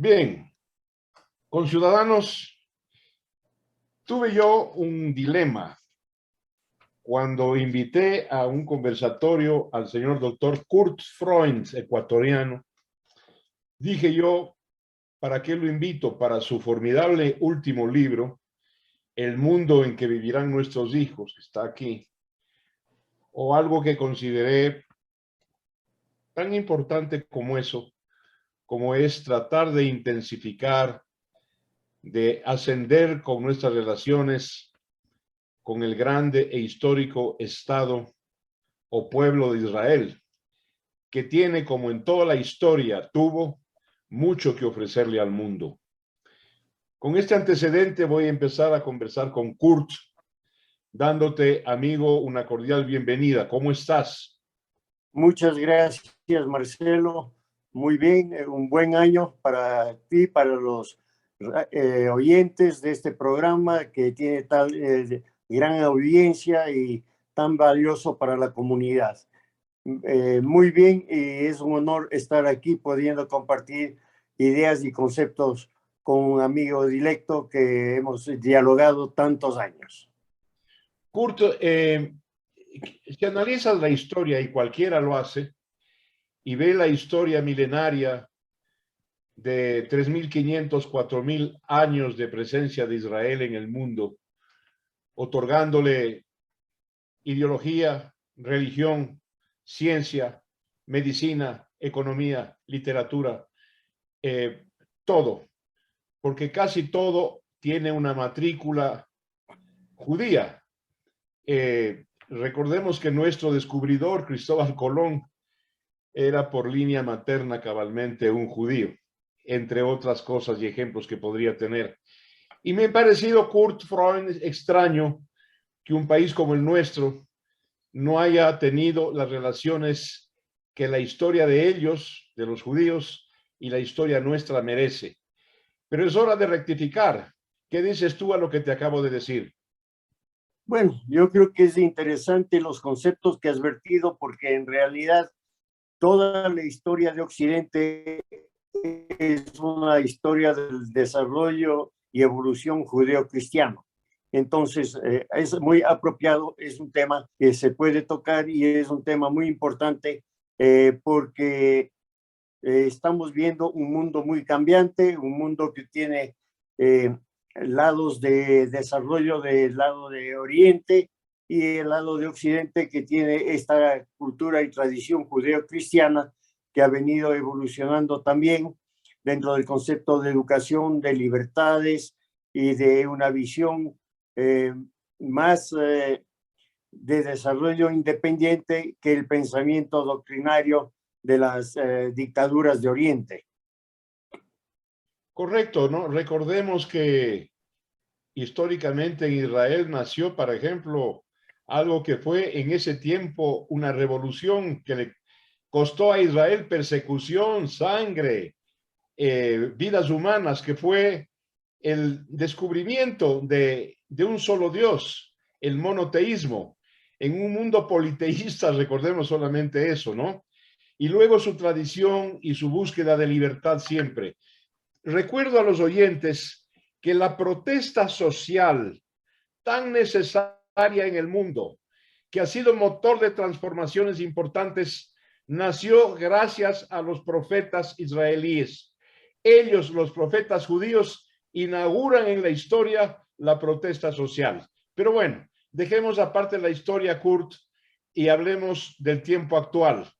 Bien, conciudadanos, tuve yo un dilema cuando invité a un conversatorio al señor doctor Kurt Freund, ecuatoriano. Dije yo, ¿para qué lo invito? Para su formidable último libro, El mundo en que vivirán nuestros hijos, que está aquí, o algo que consideré tan importante como eso, como es tratar de intensificar, de ascender con nuestras relaciones con el grande e histórico Estado o pueblo de Israel, que tiene, como en toda la historia tuvo, mucho que ofrecerle al mundo. Con este antecedente voy a empezar a conversar con Kurt, dándote, amigo, una cordial bienvenida. ¿Cómo estás? Muchas gracias, Marcelo. Muy bien, un buen año para ti, para los oyentes de este programa que tiene tal gran audiencia y tan valioso para la comunidad. Muy bien, y es un honor estar aquí pudiendo compartir ideas y conceptos con un amigo directo que hemos dialogado tantos años. Kurt, si analizas la historia, y cualquiera lo hace, y ve la historia milenaria de 3.500, 4.000 años de presencia de Israel en el mundo, otorgándole ideología, religión, ciencia, medicina, economía, literatura, todo, porque casi todo tiene una matrícula judía. Recordemos que nuestro descubridor, Cristóbal Colón, era por línea materna cabalmente un judío, entre otras cosas y ejemplos que podría tener. Y me ha parecido, Kurt Freund, extraño que un país como el nuestro no haya tenido las relaciones que la historia de ellos, de los judíos, y la historia nuestra merece. Pero es hora de rectificar. ¿Qué dices tú a lo que te acabo de decir? Bueno, yo creo que es interesante los conceptos que has vertido porque en realidad toda la historia de Occidente es una historia del desarrollo y evolución judeo-cristiano. Entonces, es muy apropiado, es un tema que se puede tocar y es un tema muy importante porque estamos viendo un mundo muy cambiante, un mundo que tiene lados de desarrollo del lado de Oriente y el lado de Occidente que tiene esta cultura y tradición judeo-cristiana que ha venido evolucionando también dentro del concepto de educación, de libertades y de una visión más de desarrollo independiente que el pensamiento doctrinario de las dictaduras de Oriente. Correcto, ¿no? Recordemos que históricamente en Israel nació, por ejemplo, algo que fue en ese tiempo una revolución que le costó a Israel persecución, sangre, vidas humanas, que fue el descubrimiento de un solo Dios, el monoteísmo, en un mundo politeísta, recordemos solamente eso, ¿no? Y luego su tradición y su búsqueda de libertad siempre. Recuerdo a los oyentes que la protesta social tan necesaria en el mundo, que ha sido motor de transformaciones importantes, nació gracias a los profetas israelíes. Ellos, los profetas judíos, inauguran en la historia la protesta social. Pero bueno, dejemos aparte la historia, Kurt, y hablemos del tiempo actual.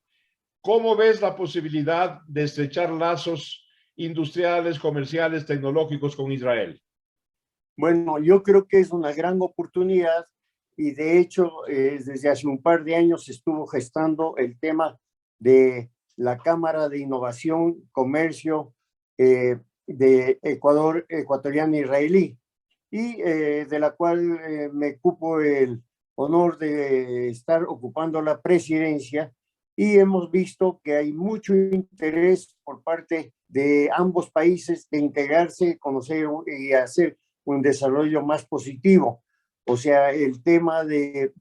¿Cómo ves la posibilidad de estrechar lazos industriales, comerciales, tecnológicos con Israel? Bueno, yo creo que es una gran oportunidad y de hecho desde hace un par de años se estuvo gestando el tema de la Cámara de Innovación, Comercio de Ecuador, ecuatoriano israelí y de la cual me cupo el honor de estar ocupando la presidencia y hemos visto que hay mucho interés por parte de ambos países de integrarse, conocer y hacer un desarrollo más positivo. O sea, el tema de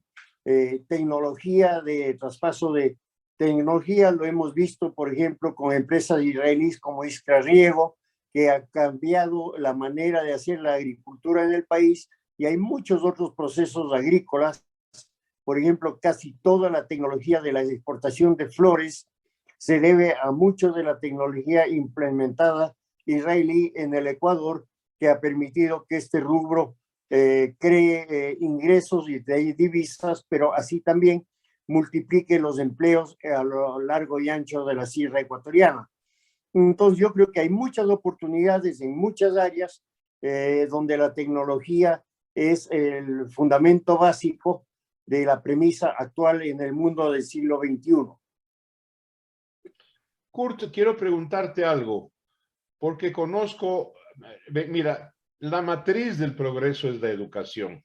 tecnología, de traspaso de tecnología, lo hemos visto, por ejemplo, con empresas israelíes como Iskra Riego, que ha cambiado la manera de hacer la agricultura en el país, y hay muchos otros procesos agrícolas. Por ejemplo, casi toda la tecnología de la exportación de flores se debe a mucho de la tecnología implementada israelí en el Ecuador, que ha permitido que este rubro cree ingresos y de divisas, pero así también multiplique los empleos a lo largo y ancho de la sierra ecuatoriana. Entonces yo creo que hay muchas oportunidades en muchas áreas donde la tecnología es el fundamento básico de la premisa actual en el mundo del siglo XXI. Kurt, quiero preguntarte algo, porque conozco, mira, la matriz del progreso es la educación.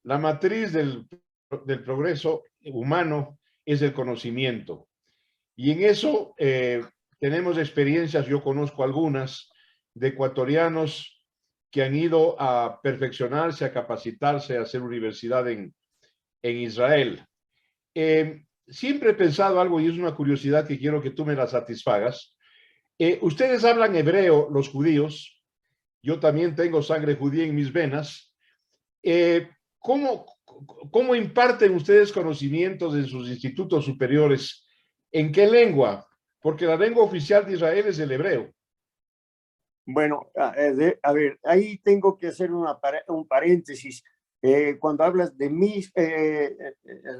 La matriz del progreso humano es el conocimiento. Y en eso tenemos experiencias, yo conozco algunas, de ecuatorianos que han ido a perfeccionarse, a capacitarse, a hacer universidad en Israel. Siempre he pensado algo y es una curiosidad que quiero que tú me la satisfagas. Ustedes hablan hebreo, los judíos. Yo también tengo sangre judía en mis venas. ¿Cómo imparten ustedes conocimientos en sus institutos superiores? ¿En qué lengua? Porque la lengua oficial de Israel es el hebreo. Bueno, a ver, ahí tengo que hacer un paréntesis. Cuando hablas de mis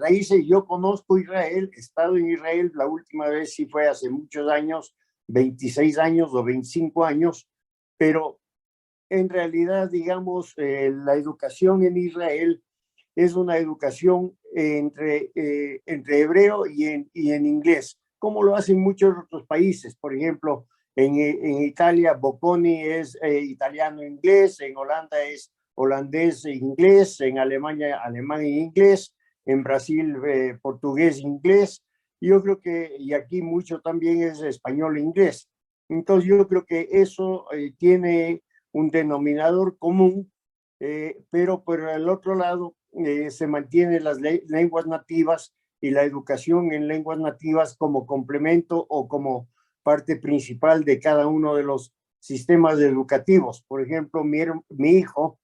raíces, yo conozco Israel, he estado en Israel, la última vez sí fue hace muchos años, 26 años o 25 años, pero en realidad, digamos, la educación en Israel es una educación entre hebreo y en inglés, como lo hacen muchos otros países. Por ejemplo, en Italia, Bocconi es italiano-inglés, en Holanda es holandés-inglés, en Alemania, alemán-inglés, en Brasil, portugués-inglés. Yo creo que, y aquí mucho también es español-inglés. Entonces yo creo que eso tiene un denominador común, pero por el otro lado se mantienen las lenguas nativas y la educación en lenguas nativas como complemento o como parte principal de cada uno de los sistemas educativos. Por ejemplo, mi hijo,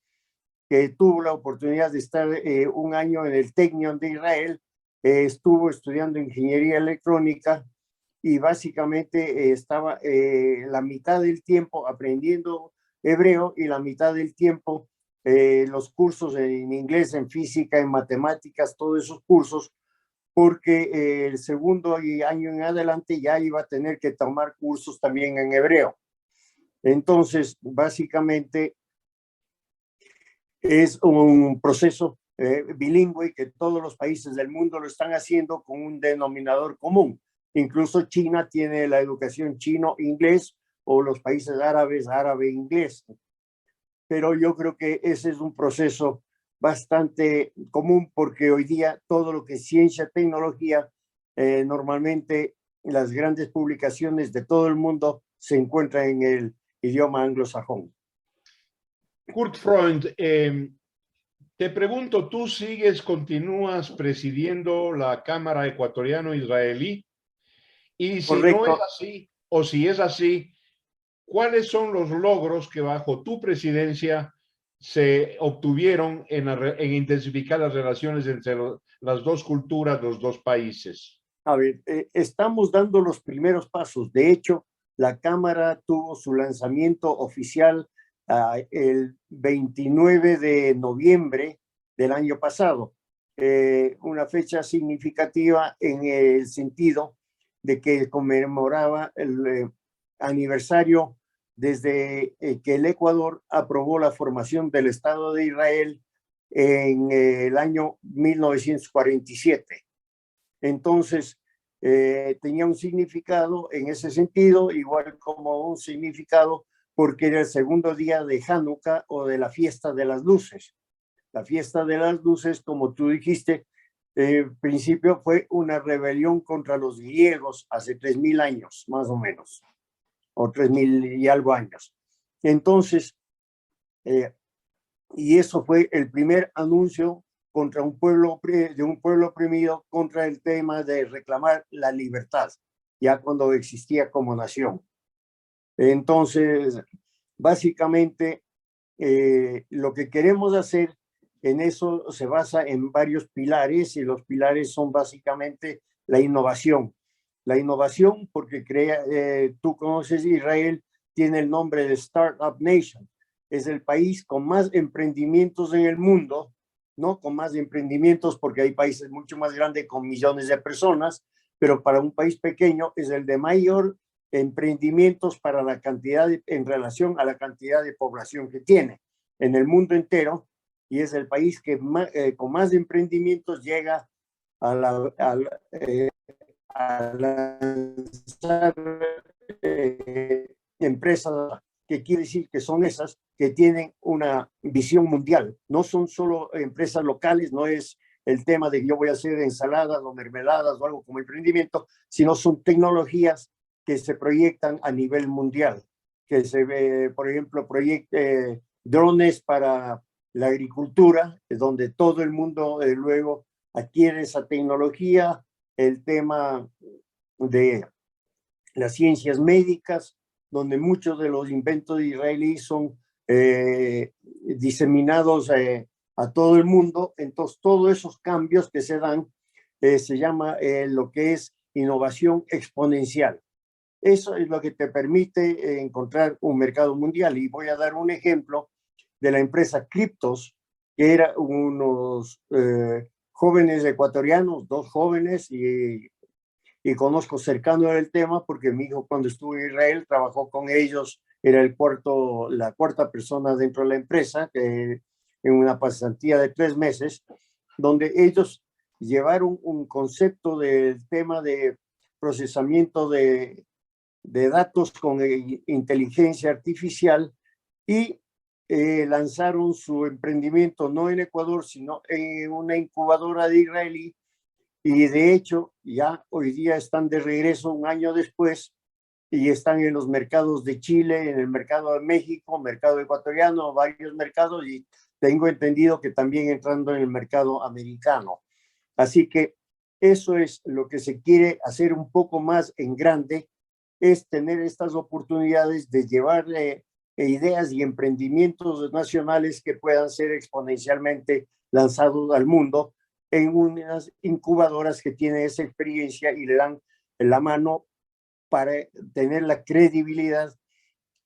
que tuvo la oportunidad de estar un año en el Technion de Israel, estuvo estudiando ingeniería electrónica y básicamente estaba la mitad del tiempo aprendiendo hebreo y la mitad del tiempo los cursos en inglés, en física, en matemáticas, todos esos cursos, porque el segundo año en adelante ya iba a tener que tomar cursos también en hebreo. Entonces, básicamente es un proceso bilingüe que todos los países del mundo lo están haciendo con un denominador común. Incluso China tiene la educación chino-inglés o los países árabes, árabe-inglés. Pero yo creo que ese es un proceso bastante común porque hoy día todo lo que es ciencia, tecnología, normalmente las grandes publicaciones de todo el mundo se encuentran en el idioma anglosajón. Kurt Freund, te pregunto, ¿tú continúas presidiendo la Cámara Ecuatoriano-Israelí? Y si no es Correcto. así, o si es así, ¿cuáles son los logros que bajo tu presidencia se obtuvieron en intensificar las relaciones entre las dos culturas, los dos países? A ver, estamos dando los primeros pasos. De hecho, la Cámara tuvo su lanzamiento oficial el 29 de noviembre del año pasado. Una fecha significativa en el sentido de que conmemoraba el aniversario desde que el Ecuador aprobó la formación del Estado de Israel en el año 1947. Entonces, tenía un significado en ese sentido, igual como un significado porque era el segundo día de Hanukkah o de la fiesta de las luces. La fiesta de las luces, como tú dijiste, en principio fue una rebelión contra los griegos hace 3000 años, más o menos, o 3000 y algo años. Entonces, y eso fue el primer anuncio contra un pueblo oprimido, contra el tema de reclamar la libertad, ya cuando existía como nación. Entonces, básicamente, lo que queremos hacer en eso se basa en varios pilares y los pilares son básicamente la innovación. La innovación porque tú conoces Israel, tiene el nombre de Startup Nation. Es el país con más emprendimientos en el mundo, ¿no? Con más emprendimientos porque hay países mucho más grandes con millones de personas, pero para un país pequeño es el de mayor emprendimientos para la cantidad en relación a la cantidad de población que tiene en el mundo entero y es el país que con más emprendimientos llega a lanzar empresas que quiere decir que son esas que tienen una visión mundial. No son solo empresas locales, no es el tema de que yo voy a hacer ensaladas o mermeladas o algo como emprendimiento, sino son tecnologías que se proyectan a nivel mundial, que se ve, por ejemplo, drones para la agricultura, donde todo el mundo luego adquiere esa tecnología, el tema de las ciencias médicas, donde muchos de los inventos israelíes son diseminados a todo el mundo. Entonces, todos esos cambios que se dan se llama lo que es innovación exponencial. Eso es lo que te permite encontrar un mercado mundial. Y voy a dar un ejemplo de la empresa Cryptos, que eran unos jóvenes ecuatorianos, dos jóvenes, y conozco cercano el tema porque mi hijo cuando estuvo en Israel trabajó con ellos, era la cuarta persona dentro de la empresa, en una pasantía de 3 meses, donde ellos llevaron un concepto del tema de procesamiento de datos con inteligencia artificial y lanzaron su emprendimiento no en Ecuador, sino en una incubadora de israelí y de hecho ya hoy día están de regreso un año después y están en los mercados de Chile, en el mercado de México, mercado ecuatoriano, varios mercados y tengo entendido que también entrando en el mercado americano. Así que eso es lo que se quiere hacer un poco más en grande, es tener estas oportunidades de llevar ideas y emprendimientos nacionales que puedan ser exponencialmente lanzados al mundo en unas incubadoras que tienen esa experiencia y le dan la mano para tener la credibilidad,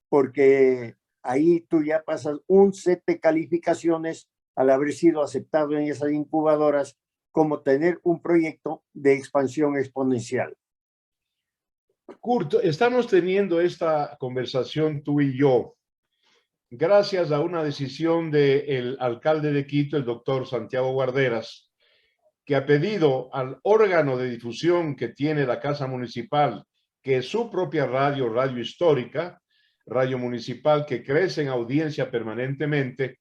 porque ahí tú ya pasas un set de calificaciones al haber sido aceptado en esas incubadoras como tener un proyecto de expansión exponencial. Kurt, estamos teniendo esta conversación tú y yo gracias a una decisión del alcalde de Quito, el doctor Santiago Guarderas, que ha pedido al órgano de difusión que tiene la Casa Municipal, que es su propia radio, Radio Histórica, radio municipal que crece en audiencia permanentemente,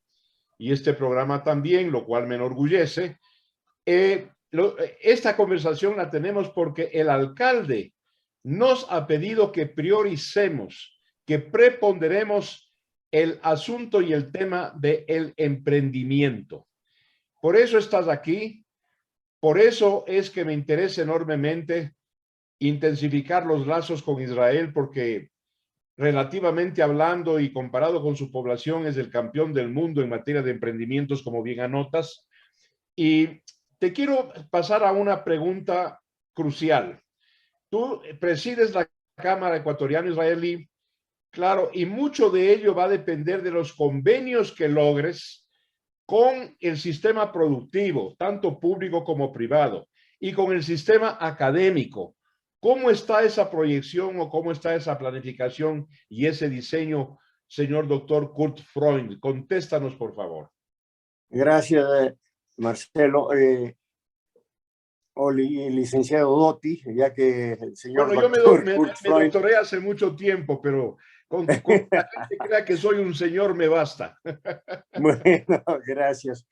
y este programa también, lo cual me enorgullece. Esta conversación la tenemos porque el alcalde nos ha pedido que prioricemos, que preponderemos el asunto y el tema del emprendimiento. Por eso estás aquí, por eso es que me interesa enormemente intensificar los lazos con Israel, porque relativamente hablando y comparado con su población es el campeón del mundo en materia de emprendimientos, como bien anotas. Y te quiero pasar a una pregunta crucial. Tú presides la Cámara Ecuatoriano-Israelí, claro, y mucho de ello va a depender de los convenios que logres con el sistema productivo, tanto público como privado, y con el sistema académico. ¿Cómo está esa proyección o cómo está esa planificación y ese diseño, señor doctor Kurt Freund? Contéstanos, por favor. Gracias, Marcelo. O licenciado Dotti, ya que el señor Bueno, yo doctor me doctoré hace mucho tiempo, pero con que la gente crea que soy un señor me basta. Bueno, gracias.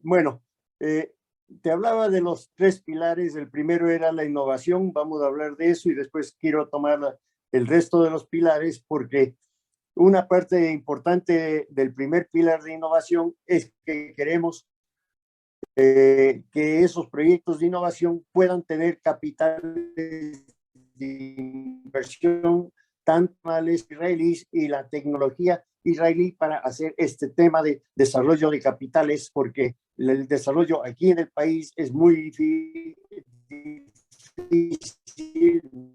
Bueno, te hablaba de los 3 pilares. El primero era la innovación. Vamos a hablar de eso y después quiero tomar el resto de los pilares porque una parte importante del primer pilar de innovación es que queremos que esos proyectos de innovación puedan tener capitales de inversión tanto los israelíes y la tecnología israelí para hacer este tema de desarrollo de capitales, porque el desarrollo aquí en el país es muy difícil,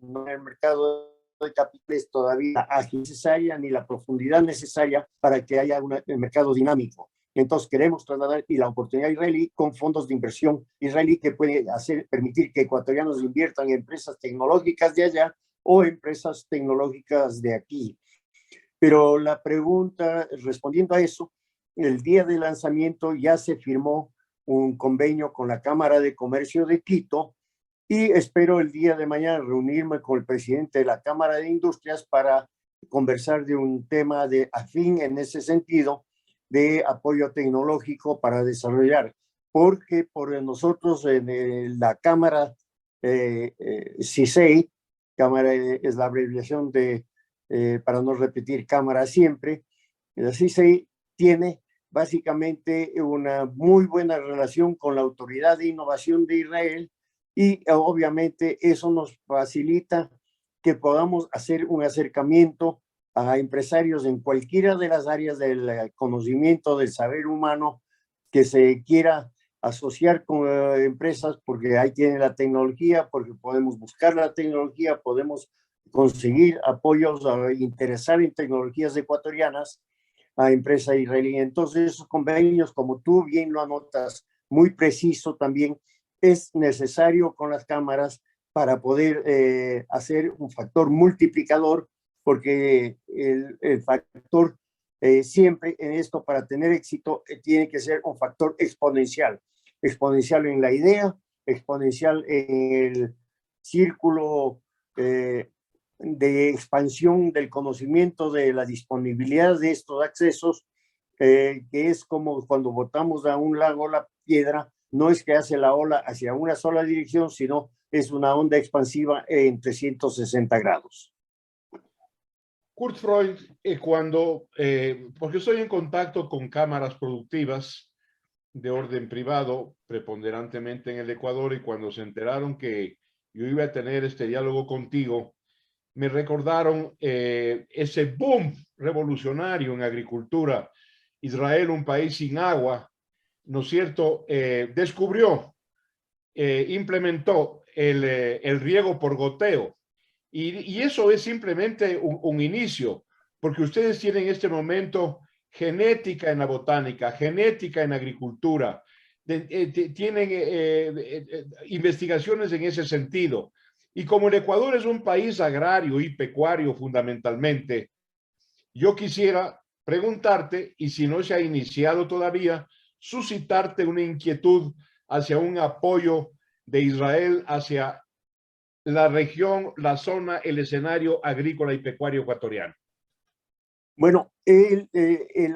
no, el mercado de capitales todavía la ágil necesaria ni la profundidad necesaria para que haya un mercado dinámico. Entonces queremos trasladar y la oportunidad israelí con fondos de inversión israelí que puede permitir que ecuatorianos inviertan en empresas tecnológicas de allá o empresas tecnológicas de aquí. Pero la pregunta, respondiendo a eso, el día del lanzamiento ya se firmó un convenio con la Cámara de Comercio de Quito y espero el día de mañana reunirme con el presidente de la Cámara de Industrias para conversar de un tema de afín en ese sentido de apoyo tecnológico para desarrollar, porque por nosotros en la Cámara CISEI, Cámara es la abreviación de, para no repetir, Cámara siempre, la CISEI tiene básicamente una muy buena relación con la Autoridad de Innovación de Israel y obviamente eso nos facilita que podamos hacer un acercamiento a empresarios en cualquiera de las áreas del conocimiento, del saber humano, que se quiera asociar con empresas, porque ahí tiene la tecnología, porque podemos buscar la tecnología, podemos conseguir apoyos, interesar en tecnologías ecuatorianas a empresa israelí. Entonces, esos convenios, como tú bien lo anotas, muy preciso también, es necesario con las cámaras para poder hacer un factor multiplicador, porque el factor siempre en esto, para tener éxito, tiene que ser un factor exponencial. Exponencial en la idea, exponencial en el círculo de expansión del conocimiento, de la disponibilidad de estos accesos, que es como cuando botamos a un lago la piedra, no es que hace la ola hacia una sola dirección, sino es una onda expansiva en 360 grados. Kurt Freund, porque estoy en contacto con cámaras productivas de orden privado, preponderantemente en el Ecuador, y cuando se enteraron que yo iba a tener este diálogo contigo, me recordaron ese boom revolucionario en agricultura. Israel, un país sin agua, ¿no es cierto?, descubrió, implementó el riego por goteo. Y eso es simplemente un inicio, porque ustedes tienen en este momento genética en la botánica, genética en agricultura, tienen investigaciones en ese sentido. Y como el Ecuador es un país agrario y pecuario fundamentalmente, yo quisiera preguntarte, y si no se ha iniciado todavía, suscitarte una inquietud hacia un apoyo de Israel hacia la región, la zona, el escenario agrícola y pecuario ecuatoriano. Bueno, el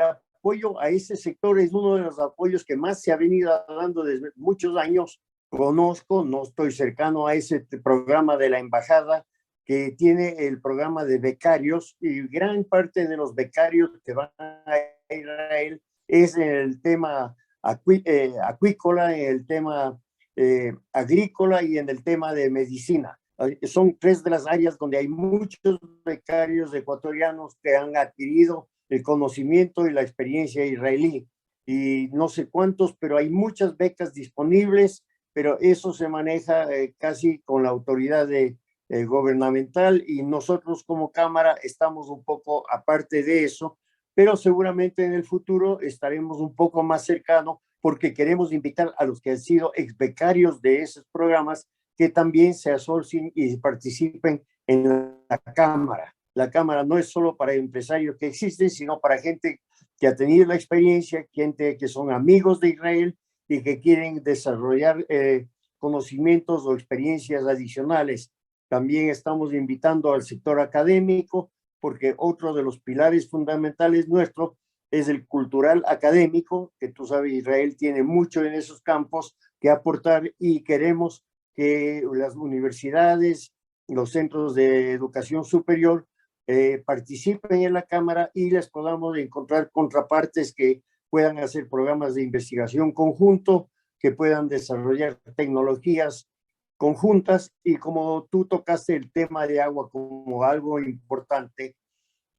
apoyo a ese sector es uno de los apoyos que más se ha venido dando desde muchos años. Conozco, no estoy cercano a ese programa de la embajada que tiene el programa de becarios, y gran parte de los becarios que van a Israel es en el tema acuícola, en el tema agrícola y en el tema de medicina. Son tres de las áreas donde hay muchos becarios ecuatorianos que han adquirido el conocimiento y la experiencia israelí. Y no sé cuántos, pero hay muchas becas disponibles, pero eso se maneja casi con la autoridad gubernamental, y nosotros como Cámara estamos un poco aparte de eso, pero seguramente en el futuro estaremos un poco más cercanos, porque queremos invitar a los que han sido ex becarios de esos programas que también se asocien y participen en la Cámara. La Cámara no es solo para empresarios que existen, sino para gente que ha tenido la experiencia, gente que son amigos de Israel y que quieren desarrollar conocimientos o experiencias adicionales. También estamos invitando al sector académico, porque otro de los pilares fundamentales nuestro es el cultural académico, que tú sabes, Israel tiene mucho en esos campos que aportar, y queremos que las universidades, los centros de educación superior participen en la Cámara y les podamos encontrar contrapartes que puedan hacer programas de investigación conjunto, que puedan desarrollar tecnologías conjuntas, y como tú tocaste el tema de agua como algo importante,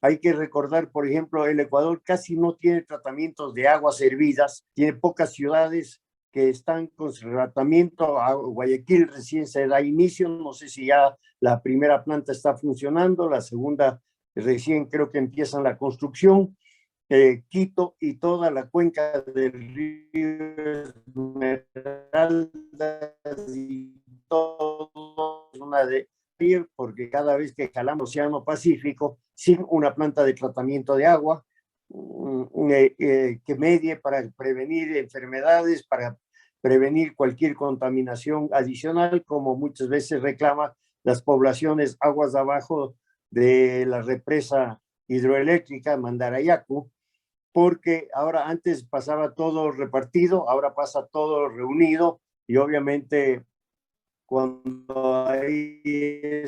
hay que recordar, por ejemplo, el Ecuador casi no tiene tratamientos de aguas hervidas, tiene pocas ciudades que están con tratamiento. Guayaquil recién se da inicio, no sé si ya la primera planta está funcionando, la segunda recién creo que empiezan la construcción. Quito y toda la cuenca del río Esmeraldas y todo una de porque cada vez que jalamos Océano Pacífico sin una planta de tratamiento de agua que medie para prevenir enfermedades, para prevenir cualquier contaminación adicional, como muchas veces reclama las poblaciones aguas de abajo de la represa hidroeléctrica Mandarayacu, porque ahora antes pasaba todo repartido, ahora pasa todo reunido, y obviamente cuando hay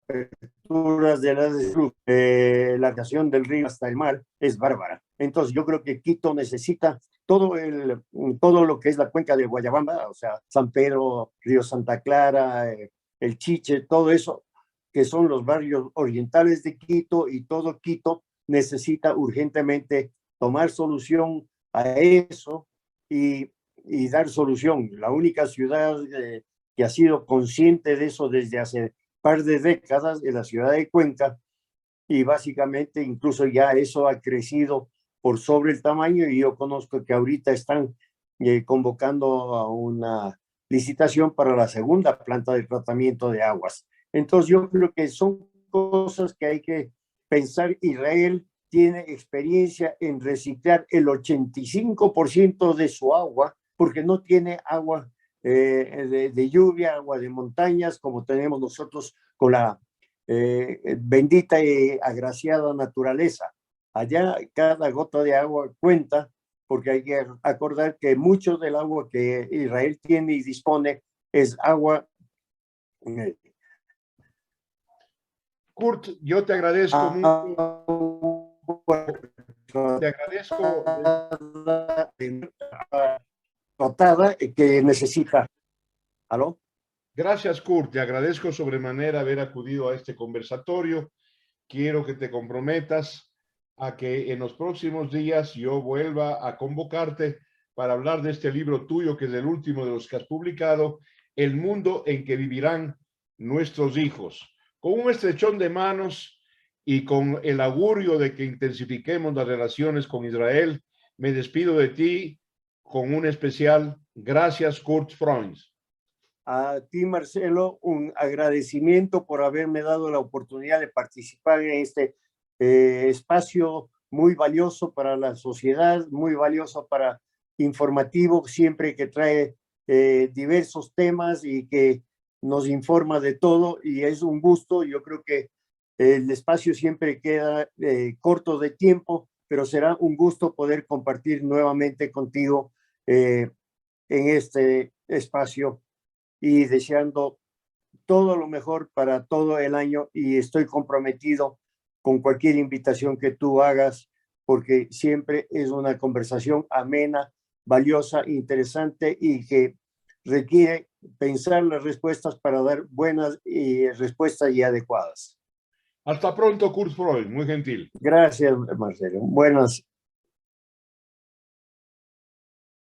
aperturas de la creación del río hasta el mar es bárbara. Entonces yo creo que Quito necesita todo lo que es la cuenca de Guayabamba, o sea, San Pedro, Río Santa Clara, el Chiche, todo eso, que son los barrios orientales de Quito, y todo Quito necesita urgentemente tomar solución a eso y dar solución. La única ciudad que ha sido consciente de eso desde hace par de décadas es la ciudad de Cuenca, y básicamente incluso ya eso ha crecido por sobre el tamaño, y yo conozco que ahorita están convocando a una licitación para la segunda planta de tratamiento de aguas. Entonces yo creo que son cosas que hay que pensar. Israel tiene experiencia en reciclar el 85% de su agua, porque no tiene agua de lluvia, agua de montañas, como tenemos nosotros con la bendita y agraciada naturaleza. Allá cada gota de agua cuenta, porque hay que acordar que mucho del agua que Israel tiene y dispone es agua. Kurt, yo te agradezco mucho. Te agradezco. Dotada que necesita. ¿Aló? Gracias, Kurt. Te agradezco sobremanera haber acudido a este conversatorio. Quiero que te comprometas a que en los próximos días yo vuelva a convocarte para hablar de este libro tuyo, que es el último de los que has publicado, El mundo en que vivirán nuestros hijos. Con un estrechón de manos y con el augurio de que intensifiquemos las relaciones con Israel, me despido de ti con un especial gracias, Kurt Freund. A ti, Marcelo, un agradecimiento por haberme dado la oportunidad de participar en este espacio muy valioso para la sociedad, muy valioso para informativo, siempre que trae diversos temas y que nos informa de todo, y es un gusto. Yo creo que el espacio siempre queda corto de tiempo, pero será un gusto poder compartir nuevamente contigo en este espacio, y deseando todo lo mejor para todo el año, y estoy comprometido con cualquier invitación que tú hagas, porque siempre es una conversación amena, valiosa, interesante, y que requiere pensar las respuestas para dar buenas respuestas y adecuadas. Hasta pronto, Kurt Freund, muy gentil. Gracias, Marcelo. Buenas